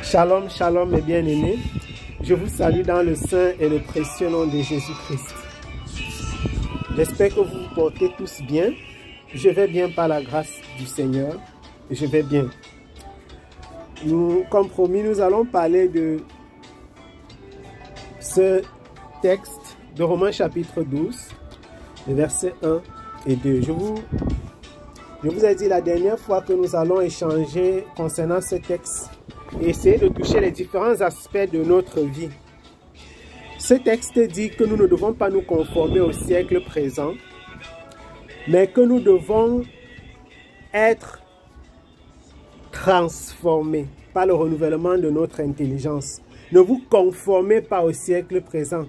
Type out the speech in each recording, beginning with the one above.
Shalom, shalom mes bien-aimés. Je vous salue dans le saint et le précieux nom de Jésus-Christ. J'espère que vous vous portez tous bien. Je vais bien par la grâce du Seigneur. Je vais bien. Comme promis, nous allons parler de ce texte de Romains chapitre 12, les versets 1 et 2. Je vous ai dit la dernière fois que nous allons échanger concernant ce texte et essayer de toucher les différents aspects de notre vie. Ce texte dit que nous ne devons pas nous conformer au siècle présent, mais que nous devons être transformés par le renouvellement de notre intelligence. Ne vous conformez pas au siècle présent,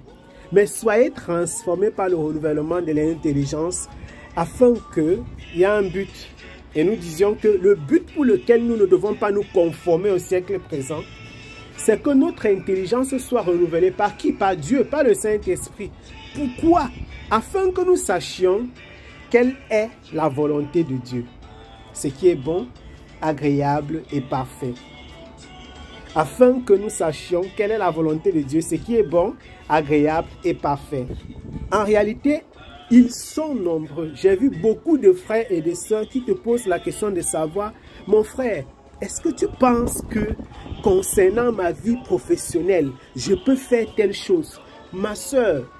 mais soyez transformés par le renouvellement de l'intelligence afin qu'il y ait un but. Et nous disions que le but pour lequel nous ne devons pas nous conformer au siècle présent, c'est que notre intelligence soit renouvelée par qui? Par Dieu, par le Saint-Esprit. Pourquoi? Afin que nous sachions quelle est la volonté de Dieu. Ce qui est bon, agréable et parfait. Afin que nous sachions quelle est la volonté de Dieu, ce qui est bon, agréable et parfait. En réalité, ils sont nombreux. J'ai vu beaucoup de frères et de sœurs qui te posent la question de savoir, mon frère, est-ce que tu penses que concernant ma vie professionnelle, je peux faire telle chose? Ma sœur,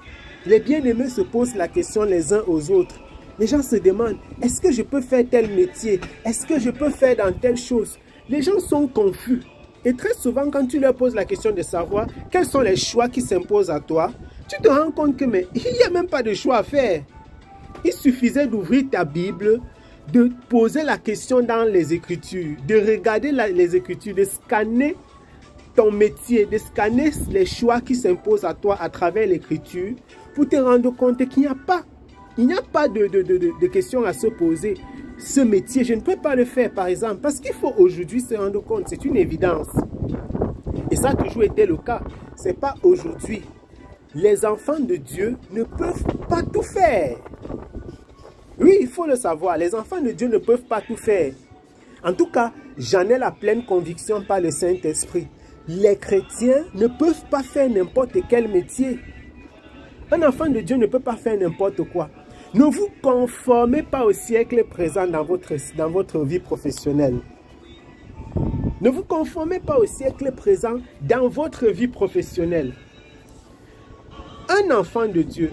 les bien-aimés se posent la question les uns aux autres. Les gens se demandent, est-ce que je peux faire tel métier? Est-ce que je peux faire dans telle chose? Les gens sont confus. Et très souvent, quand tu leur poses la question de savoir quels sont les choix qui s'imposent à toi, tu te rends compte que mais il n'y a même pas de choix à faire. Il suffisait d'ouvrir ta Bible, de poser la question dans les Écritures, de regarder les Écritures, de scanner ton métier, de scanner les choix qui s'imposent à toi à travers l'Écriture pour te rendre compte qu'il n'y a pas. Il n'y a pas de questions à se poser. Ce métier, je ne peux pas le faire, par exemple, parce qu'il faut aujourd'hui se rendre compte, c'est une évidence. Et ça a toujours été le cas. Ce n'est pas aujourd'hui. Les enfants de Dieu ne peuvent pas tout faire. Oui, il faut le savoir. Les enfants de Dieu ne peuvent pas tout faire. En tout cas, j'en ai la pleine conviction par le Saint-Esprit. Les chrétiens ne peuvent pas faire n'importe quel métier. Un enfant de Dieu ne peut pas faire n'importe quoi. Ne vous conformez pas au siècle présent dans votre vie professionnelle. Ne vous conformez pas au siècle présent dans votre vie professionnelle. Un enfant de Dieu,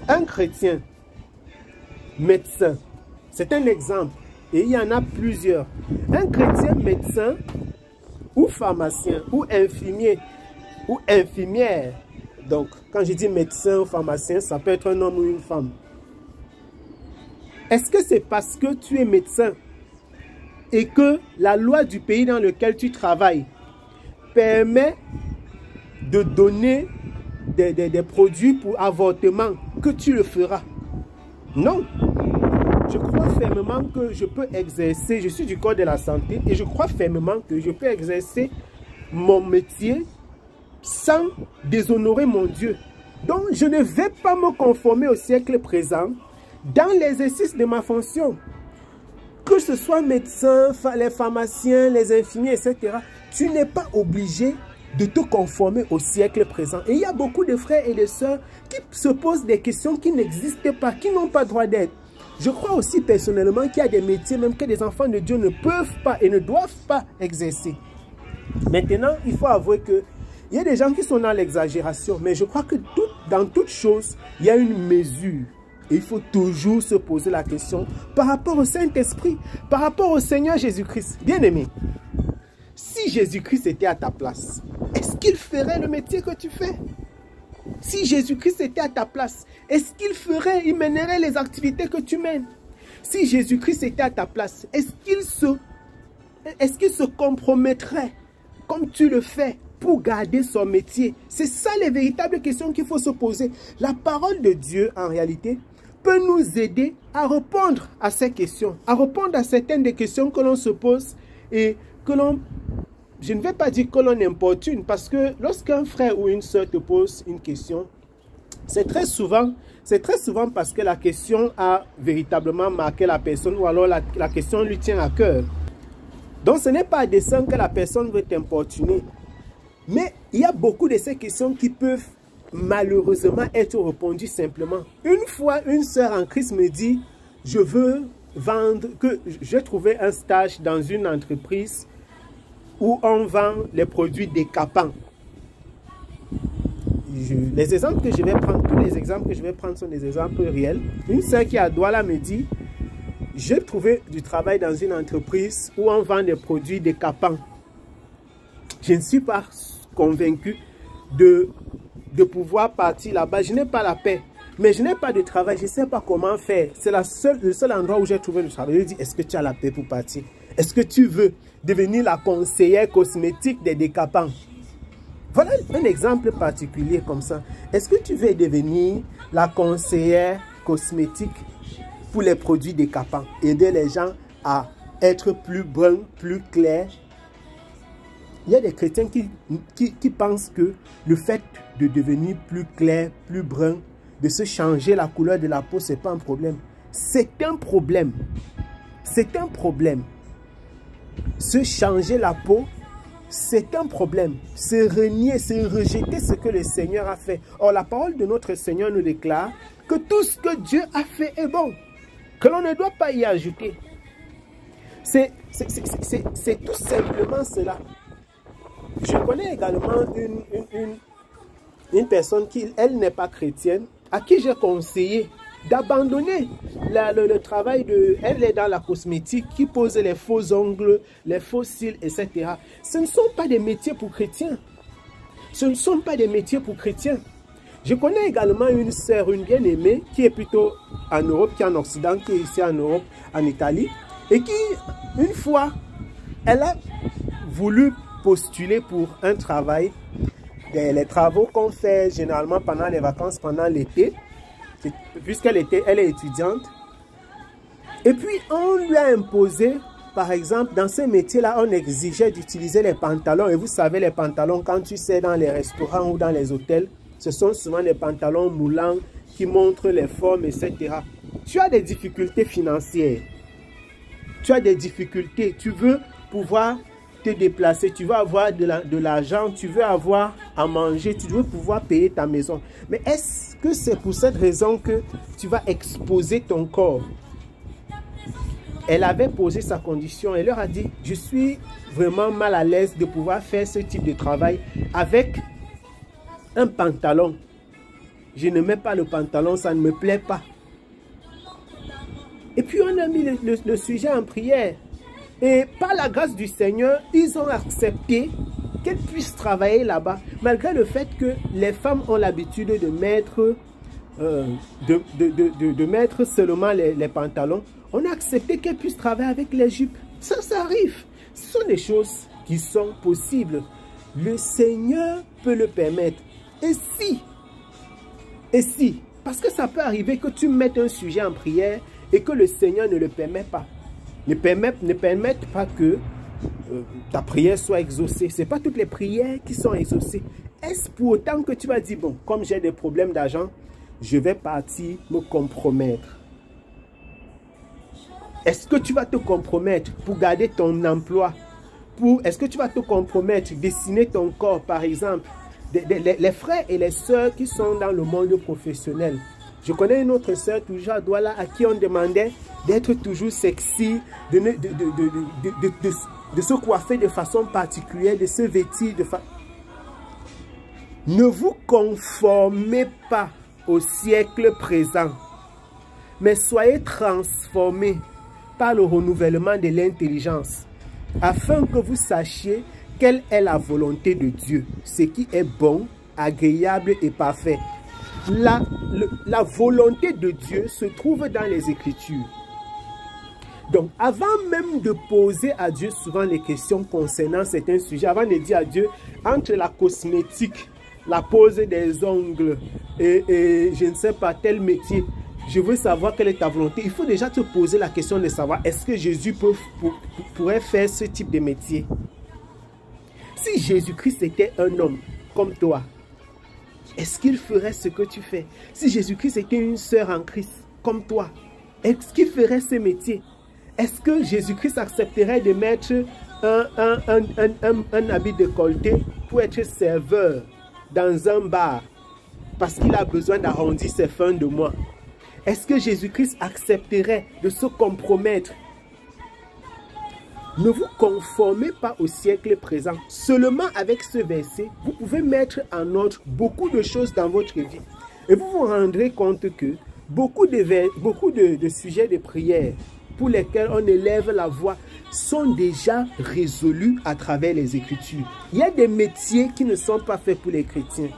un chrétien, médecin, c'est un exemple. Et il y en a plusieurs. Un chrétien médecin ou pharmacien ou infirmier ou infirmière. Donc, quand je dis médecin ou pharmacien, ça peut être un homme ou une femme. Est-ce que c'est parce que tu es médecin et que la loi du pays dans lequel tu travailles permet de donner des produits pour avortement que tu le feras? Non. Je crois fermement que je peux exercer, je suis du corps de la santé et je crois fermement que je peux exercer mon métier sans déshonorer mon Dieu. Donc, je ne vais pas me conformer au siècle présent dans l'exercice de ma fonction. Que ce soit médecin, les pharmaciens, les infirmiers, etc. Tu n'es pas obligé de te conformer au siècle présent. Et il y a beaucoup de frères et de sœurs qui se posent des questions qui n'existent pas, qui n'ont pas droit d'être. Je crois aussi personnellement qu'il y a des métiers même que les enfants de Dieu ne peuvent pas et ne doivent pas exercer. Maintenant, il faut avouer que il y a des gens qui sont dans l'exagération, mais je crois que dans toute chose, il y a une mesure. Et il faut toujours se poser la question par rapport au Saint-Esprit, par rapport au Seigneur Jésus-Christ. Bien-aimé, si Jésus-Christ était à ta place, est-ce qu'il ferait le métier que tu fais? Si Jésus-Christ était à ta place, est-ce qu'il mènerait les activités que tu mènes? Si Jésus-Christ était à ta place, est-ce qu'il se compromettrait comme tu le fais pour garder son métier? C'est ça les véritables questions qu'il faut se poser. La parole de Dieu, en réalité, peut nous aider à répondre à ces questions, à répondre à certaines des questions que l'on se pose et que l'on... Je ne vais pas dire que l'on importune, parce que lorsqu'un frère ou une soeur te pose une question, c'est très souvent parce que la question a véritablement marqué la personne ou alors la question lui tient à cœur. Donc ce n'est pas à dessein que la personne veut t'importuner. Mais il y a beaucoup de ces questions qui peuvent malheureusement être répondues simplement. Une fois, une sœur en Christ me dit, je veux vendre, que j'ai trouvé un stage dans une entreprise où on vend les produits décapants. Les exemples que je vais prendre, tous les exemples que je vais prendre sont des exemples réels. Une sœur qui est à Douala me dit, j'ai trouvé du travail dans une entreprise où on vend des produits décapants. Je ne suis pas convaincu de pouvoir partir là-bas. Je n'ai pas la paix, mais je n'ai pas de travail. Je ne sais pas comment faire. C'est le seul endroit où j'ai trouvé le travail. Je lui dis, est-ce que tu as la paix pour partir? Est-ce que tu veux devenir la conseillère cosmétique des décapants? Voilà un exemple particulier comme ça. Est-ce que tu veux devenir la conseillère cosmétique pour les produits décapants? Aider les gens à être plus bruns, plus clairs. Il y a des chrétiens qui pensent que le fait de devenir plus clair, plus brun, de se changer la couleur de la peau, ce n'est pas un problème. C'est un problème. C'est un problème. Se changer la peau, c'est un problème. C'est renier, c'est rejeter ce que le Seigneur a fait. Or, la parole de notre Seigneur nous déclare que tout ce que Dieu a fait est bon, que l'on ne doit pas y ajouter. C'est tout simplement cela. Je connais également une personne qui, elle n'est pas chrétienne, à qui j'ai conseillé d'abandonner le travail de... Elle est dans la cosmétique, qui pose les faux ongles, les faux cils, etc. Ce ne sont pas des métiers pour chrétiens. Ce ne sont pas des métiers pour chrétiens. Je connais également une sœur, une bien-aimée, qui est plutôt en Europe, qui est en Occident, qui est ici en Europe, en Italie, et qui, une fois, elle a voulu postuler pour un travail, les travaux qu'on fait généralement pendant les vacances, pendant l'été, puisqu'elle elle est étudiante. Et puis, on lui a imposé, par exemple, dans ce métier-là, on exigeait d'utiliser les pantalons. Et vous savez, les pantalons, quand tu sais dans les restaurants ou dans les hôtels, ce sont souvent des pantalons moulants qui montrent les formes, etc. Tu as des difficultés financières. Tu as des difficultés. Tu veux pouvoir te déplacer, tu veux avoir de l'argent, tu veux avoir à manger, tu veux pouvoir payer ta maison. Mais est-ce que c'est pour cette raison que tu vas exposer ton corps? Elle avait posé sa condition, elle leur a dit, je suis vraiment mal à l'aise de pouvoir faire ce type de travail avec un pantalon. Je ne mets pas le pantalon, ça ne me plaît pas. Et puis on a mis le sujet en prière. Et par la grâce du Seigneur, ils ont accepté qu'elle puisse travailler là-bas, malgré le fait que les femmes ont l'habitude de mettre, mettre seulement les pantalons. On a accepté qu'elle puisse travailler avec les jupes. Ça arrive. Ce sont des choses qui sont possibles. Le Seigneur peut le permettre. Et si, parce que ça peut arriver que tu mettes un sujet en prière et que le Seigneur ne le permet pas. Ne permettent pas que ta prière soit exaucée. Ce n'est pas toutes les prières qui sont exaucées. Est-ce pour autant que tu vas dire, bon, comme j'ai des problèmes d'argent, je vais partir me compromettre? Est-ce que tu vas te compromettre pour garder ton emploi? Est-ce que tu vas te compromettre, dessiner ton corps, par exemple? Les frères et les sœurs qui sont dans le monde professionnel. Je connais une autre sœur, toujours à Douala, à qui on demandait d'être toujours sexy, de se coiffer de façon particulière, de se vêtir de façon... Ne vous conformez pas au siècle présent, mais soyez transformés par le renouvellement de l'intelligence, afin que vous sachiez quelle est la volonté de Dieu, ce qui est bon, agréable et parfait. La volonté de Dieu se trouve dans les Écritures. Donc, avant même de poser à Dieu souvent les questions concernant certains sujets, avant de dire à Dieu, entre la cosmétique, la pose des ongles et je ne sais pas, tel métier, je veux savoir quelle est ta volonté. Il faut déjà te poser la question de savoir, est-ce que Jésus pourrait faire ce type de métier? Si Jésus-Christ était un homme comme toi, est-ce qu'il ferait ce que tu fais? Si Jésus-Christ était une sœur en Christ comme toi, est-ce qu'il ferait ce métier? Est-ce que Jésus-Christ accepterait de mettre un habit décolleté pour être serveur dans un bar parce qu'il a besoin d'arrondir ses fins de mois? Est-ce que Jésus-Christ accepterait de se compromettre? Ne vous conformez pas au siècle présent. Seulement avec ce verset, vous pouvez mettre en ordre beaucoup de choses dans votre vie. Et vous vous rendrez compte que beaucoup de sujets de prière pour lesquels on élève la voix sont déjà résolus à travers les Écritures. Il y a des métiers qui ne sont pas faits pour les chrétiens.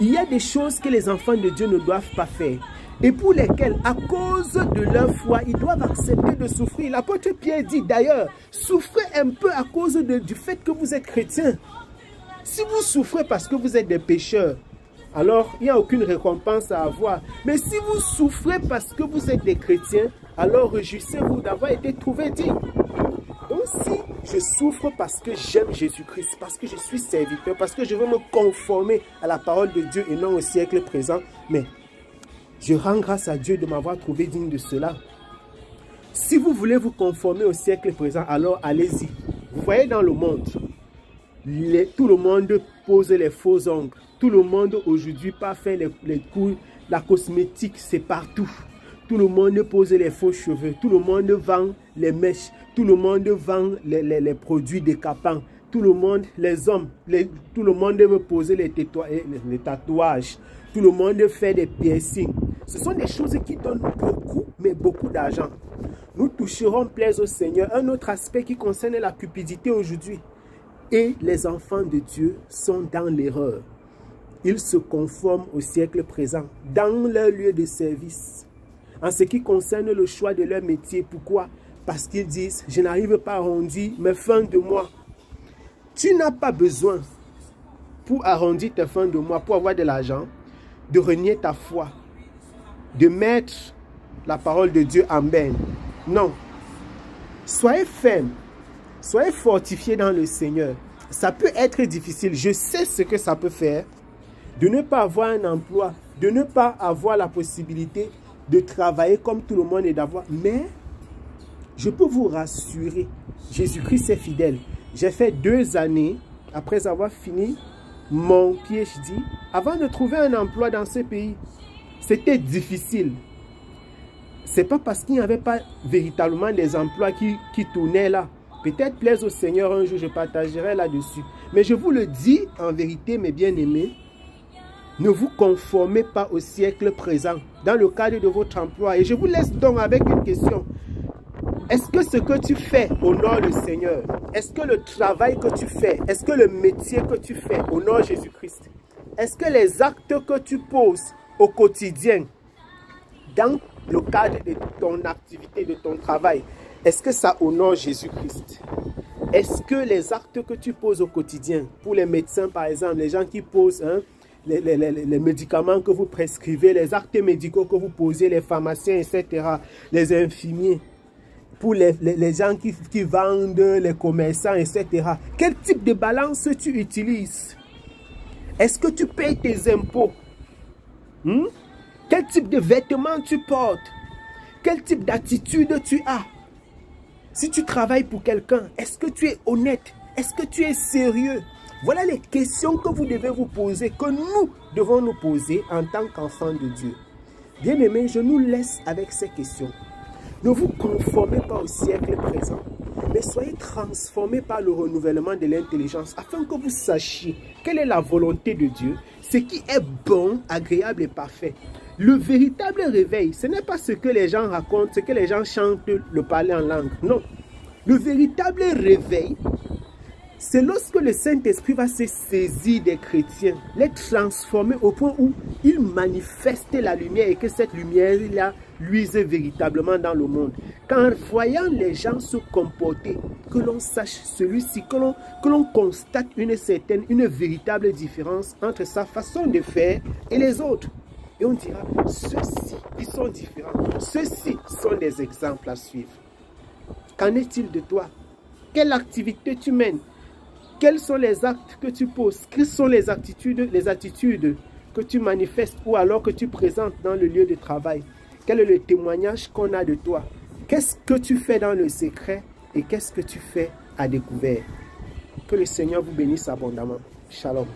Il y a des choses que les enfants de Dieu ne doivent pas faire et pour lesquelles, à cause de leur foi, ils doivent accepter de souffrir. L'apôtre Pierre dit d'ailleurs, souffrez un peu à cause du fait que vous êtes chrétien. Si vous souffrez parce que vous êtes des pécheurs, alors il n'y a aucune récompense à avoir. Mais si vous souffrez parce que vous êtes des chrétiens, alors réjouissez-vous d'avoir été trouvé digne. Donc si je souffre parce que j'aime Jésus-Christ, parce que je suis serviteur, parce que je veux me conformer à la parole de Dieu et non au siècle présent, mais je rends grâce à Dieu de m'avoir trouvé digne de cela. Si vous voulez vous conformer au siècle présent, alors allez-y. Vous voyez dans le monde, tout le monde pose les faux ongles. Tout le monde aujourd'hui pas faire les cours, la cosmétique, c'est partout. Tout le monde pose les faux cheveux. Tout le monde vend les mèches. Tout le monde vend les produits décapants. Tout le monde, les hommes, tout le monde veut poser les tatouages. Tout le monde fait des piercings. Ce sont des choses qui donnent beaucoup, mais beaucoup d'argent. Nous toucherons plaisir au Seigneur. Un autre aspect qui concerne la cupidité aujourd'hui. Et les enfants de Dieu sont dans l'erreur. Ils se conforment au siècle présent, dans leur lieu de service. En ce qui concerne le choix de leur métier, pourquoi? Parce qu'ils disent, je n'arrive pas à arrondir mes fins de mois. Tu n'as pas besoin, pour arrondir tes fins de mois, pour avoir de l'argent, de renier ta foi, de mettre la parole de Dieu en berne. Non. Soyez ferme, soyez fortifiés dans le Seigneur. Ça peut être difficile, je sais ce que ça peut faire, de ne pas avoir un emploi, de ne pas avoir la possibilité de travailler comme tout le monde et d'avoir. Mais je peux vous rassurer, Jésus-Christ est fidèle. J'ai fait 2 années, après avoir fini mon PhD, avant de trouver un emploi dans ce pays. C'était difficile. Ce n'est pas parce qu'il n'y avait pas véritablement des emplois qui tournaient là. Peut-être plaise au Seigneur un jour, je partagerai là-dessus. Mais je vous le dis en vérité, mes bien-aimés, ne vous conformez pas au siècle présent dans le cadre de votre emploi. Et je vous laisse donc avec une question. Est-ce que ce que tu fais honore le Seigneur? Est-ce que le travail que tu fais, est-ce que le métier que tu fais honore Jésus-Christ? Est-ce que les actes que tu poses au quotidien, dans le cadre de ton activité, de ton travail, est-ce que ça honore Jésus-Christ? Est-ce que les actes que tu poses au quotidien, pour les médecins par exemple, les gens qui posent les médicaments que vous prescrivez, les actes médicaux que vous posez, les pharmaciens, etc., les infirmiers, pour les gens qui vendent, les commerçants, etc. Quel type de balance tu utilises? Est-ce que tu payes tes impôts? Quel type de vêtements tu portes? Quel type d'attitude tu as? Si tu travailles pour quelqu'un, est-ce que tu es honnête? Est-ce que tu es sérieux? Voilà les questions que vous devez vous poser, que nous devons nous poser en tant qu'enfants de Dieu. Bien-aimés, je nous laisse avec ces questions. Ne vous conformez pas au siècle présent, mais soyez transformés par le renouvellement de l'intelligence, afin que vous sachiez quelle est la volonté de Dieu, ce qui est bon, agréable et parfait. Le véritable réveil, ce n'est pas ce que les gens racontent, ce que les gens chantent, le parler en langue. Non. Le véritable réveil, c'est lorsque le Saint-Esprit va se saisir des chrétiens, les transformer au point où ils manifestent la lumière et que cette lumière-là luise véritablement dans le monde. Qu'en voyant les gens se comporter, que l'on sache celui-ci, que l'on constate une véritable différence entre sa façon de faire et les autres. Et on dira, ceux-ci, ils sont différents. Ceux-ci sont des exemples à suivre. Qu'en est-il de toi? Quelle activité tu mènes? Quels sont les actes que tu poses? Quelles sont les attitudes que tu manifestes ou alors que tu présentes dans le lieu de travail? Quel est le témoignage qu'on a de toi? Qu'est-ce que tu fais dans le secret et qu'est-ce que tu fais à découvert? Que le Seigneur vous bénisse abondamment. Shalom.